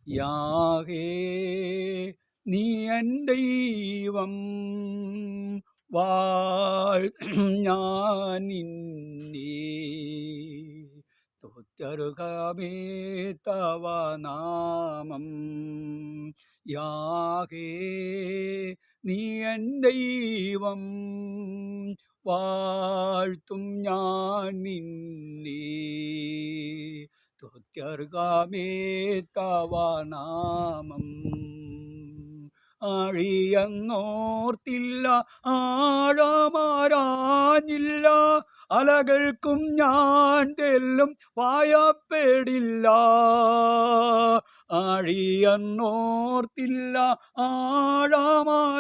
യാഹേ നീ എൻ ദൈവം ഞാൻ നിന്നെ സ്തുത്യർഹമേ തവ നാമം. യാഹേ നീ എൻ ദൈവം വാഴ്ത്തും ഞാൻ നിന്നെ സ്തുത്യർഹമേ തവ നാമം. ആഴിയെന്നോർത്തില്ല, ആഴമാരാഞ്ഞില്ല, അലകൾക്കും ഞാൻ തെല്ലും ഭയപ്പെടില്ല. ആഴിയെന്നോർത്തില്ല, ആഴമാരാഞ്ഞില്ല,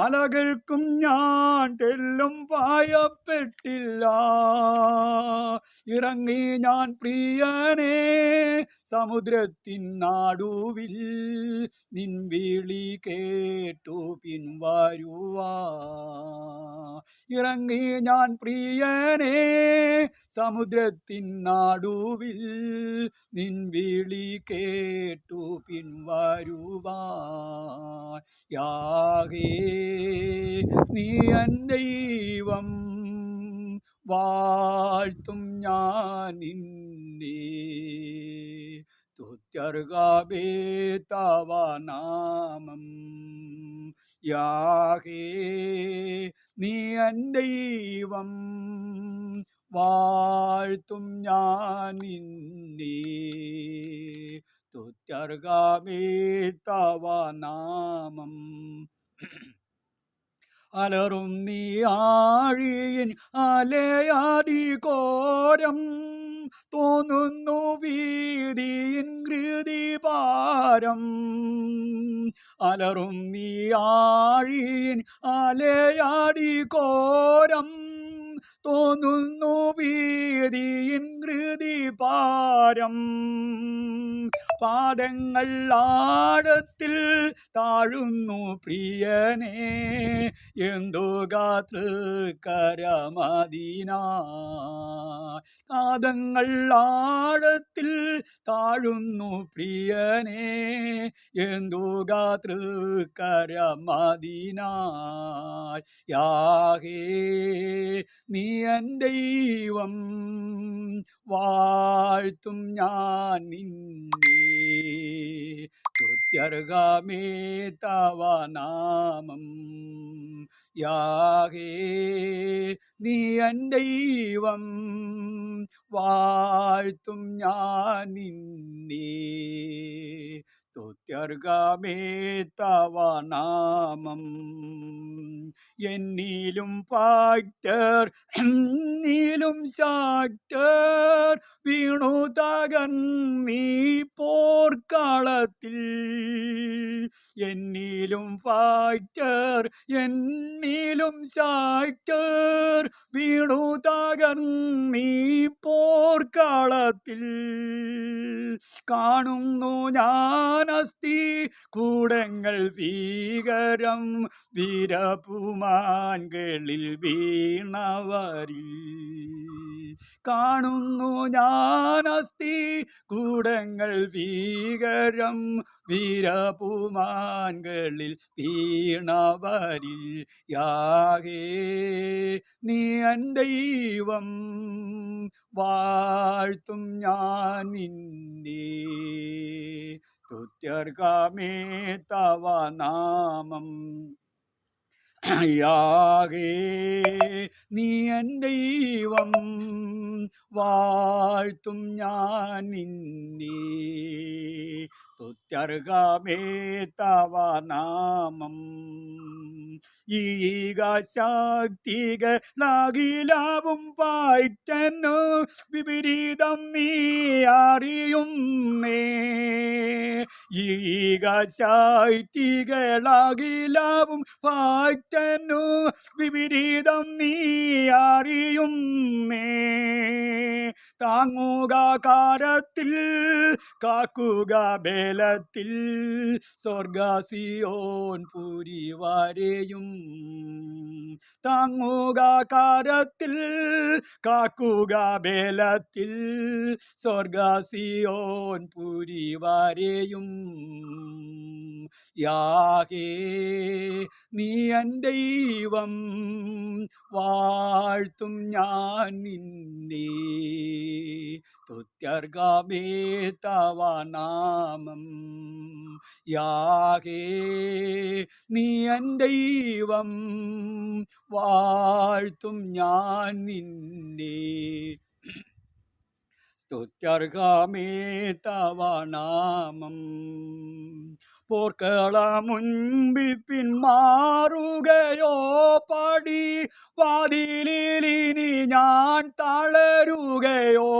അലകൾക്കും ഞാൻ തെല്ലും ഭയപ്പെട്ടില്ല. ഇറങ്ങി ഞാൻ പ്രിയനേ സമുദ്രത്തിൻ നടുവിൽ, നിൻ വിളി കേട്ടു പിൻവരുവാ. ഇറങ്ങി ഞാൻ പ്രിയനേ സമുദ്രത്തിൻ നടുവിൽ, നിൻ വിളി കേട്ടു പിൻവരുവാ. യാഹേ നീ എൻ ദൈവം വാഴ്ത്തും ഞാൻ നിന്നെ സ്തുത്യർഹമേ തവ നാമം. യാഹേ നീ എൻ ദൈവം വാഴ്ത്തും ഞാൻ നിന്നെ സ്തുത്യർഹമേ തവ നാമം. അലറും നീ ആഴിയിൻ അലയാടിഘോരം, തോന്നുന്നു വീതിയിൻ കൃതിഭാരം. അലറും നീ ആഴിയിൻ അലയാടിഘോരം, തോന്നുന്നു വീതിയിൻ കൃതിഭാരം. പാദങ്ങൾ ആഴത്തിൽ താഴുന്നു പ്രിയനേ, എന്തോ ഗാതൃകരമദീനാ. പാദങ്ങൾ ആഴത്തിൽ താഴുന്നു പ്രിയനേ, എന്തോ ഗാതൃകരമദീനാ. യാഹേ നീ എൻ ദൈവം വാഴ്ത്തും ഞാൻ നിന്നെ സ്തുത്യർഹമേ തവ നാമം. യാഹേ നീ എൻ ദൈവം വാഴ്ത്തും ഞാൻ നിന്നെ സ്തുത്യർഹമേ തവ നാമം. എന്നിലും ഭക്തർ എന്നിലും ശക്തർ വീണു തകർന്നീ പോർക്കളത്തിൽ. എന്നിലും ഭക്തർ എന്നിലും ശക്തർ വീണു തകർന്നീ പോർക്കളത്തിൽ. കാണുന്നു ഞാൻ അസ്ഥി കൂടങ്ങൾ ഭീകരം, വീരപുമാൻകളിൽ വീണവരിൽ. കാണുന്നു ഞാൻ അസ്ഥി കൂടങ്ങൾ ഭീകരം, വീരപുമാൻകളിൽ വീണവരിൽ. യാഹേ നീ എൻ ദൈവം വാഴ്ത്തും ഞാൻ നിന്നെ സ്തുത്യർഹമേ തവ നാമം. യാഹേ നീ എൻ ദൈവം വാഴ്ത്തും ഞാൻ നിന്നെ സ്തുത്യർഹമേ തവ നാമം. ഈക ശക്തികളാകിലാവും പായ്റ്റന്നു വിപരീതം നീ അറിയുന്നേ. ഈക ശക്തികളാകിലാവും പായ്റ്റന്നു വിപരീതം നീ അറിയുന്നേ. താങ്ങുക കാരത്തിൽ കാക്കുക ബലത്തിൽ സ്വർഗസിയോൻ പുരി വരെയും താങ്ങുക കാരത്തിൽ കാക്കുക ബലത്തിൽ സ്വർഗസിയോൻ പുരി വരെയും യാഹേ നീ എൻ ദൈവം വാഴ്ത്തും ഞാൻ നിന്നെ സ്തുത്യർഗമേ തവ നാമം യാഹേ നീ എൻ ദൈവം വാഴ്ത്തും ഞാൻ നിന്നെ സ്തുത്യർഹമേ തവ നാമം പോർക്കള മുൻപിൽ പിന്മാറുകയോ പടി വാതിലിനി ഞാൻ തളരുകയോ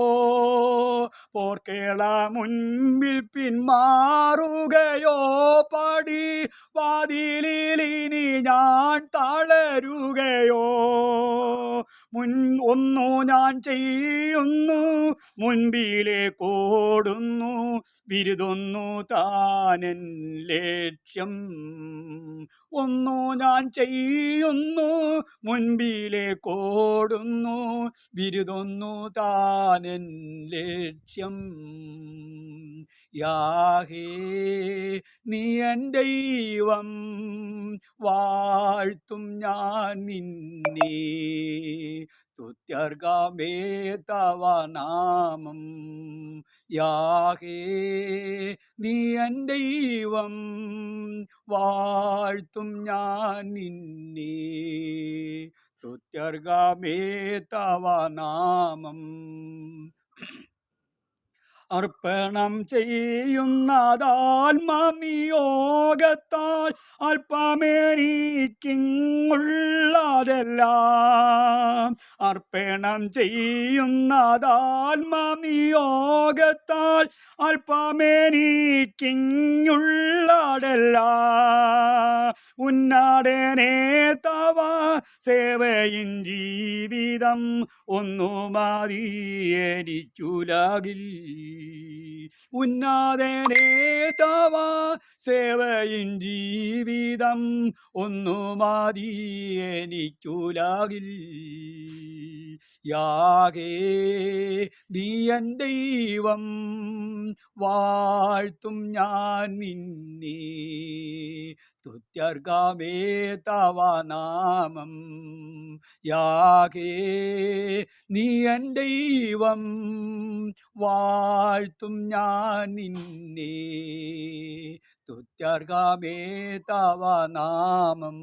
പോർക്കള മുൻപിൽ പിന്മാറുകയോ പടി വാതിലിനി ഞാൻ തളരുകയോ ഒന്നു ഞാൻ ചെയ്യുന്നു മുൻപിലേക്കോടുന്നു ബിരുദൊന്നു താനൻ ലക്ഷ്യം ഒന്നു ഞാൻ ചെയ്യുന്നു മുൻപിലേക്കോടുന്നു ബിരുദൊന്നു താനൻ ലക്ഷ്യം യാഹേ നീ എൻ ദൈവം വാഴ്ത്തും ഞാൻ നിന്നെ സ്തുത്യർഗമേ തവ നാമം യാഹേ നീ എൻ ദൈവം വാഴ്ത്തും ഞാൻ നിന്നെ സ്തുത്യർഗമേ തവ നാമം അർപ്പണം ചെയ്യുന്നതാത്മനിയോഗത്താൽ അല്പമേനിക്കുള്ളതെല്ലാം അർപ്പണം ചെയ്യുന്നതാത്മനിയോഗത്താൽ അല്പമേനിക്കുള്ളതെല്ലാം ഉന്നതനേ തവ സേവയിൻ ജീവിതം ഒന്നു മതി എനിക്കുലകിൽ ഉന്നതനേ തവ സേവയിൻ ജീവിതം ഒന്നു മതി എനിക്കുലകിൽ യാഹേ നീ എൻ ദൈവം വാഴ്ത്തും ഞാൻ നിന്നെ സ്തുത്യർഗമേ തവ നാമം യാഹേ നീ എൻ ദൈവം വാഴ്ത്തും ഞാൻ നിന്നെ സ്തുത്യർഗമേ തവ നാമം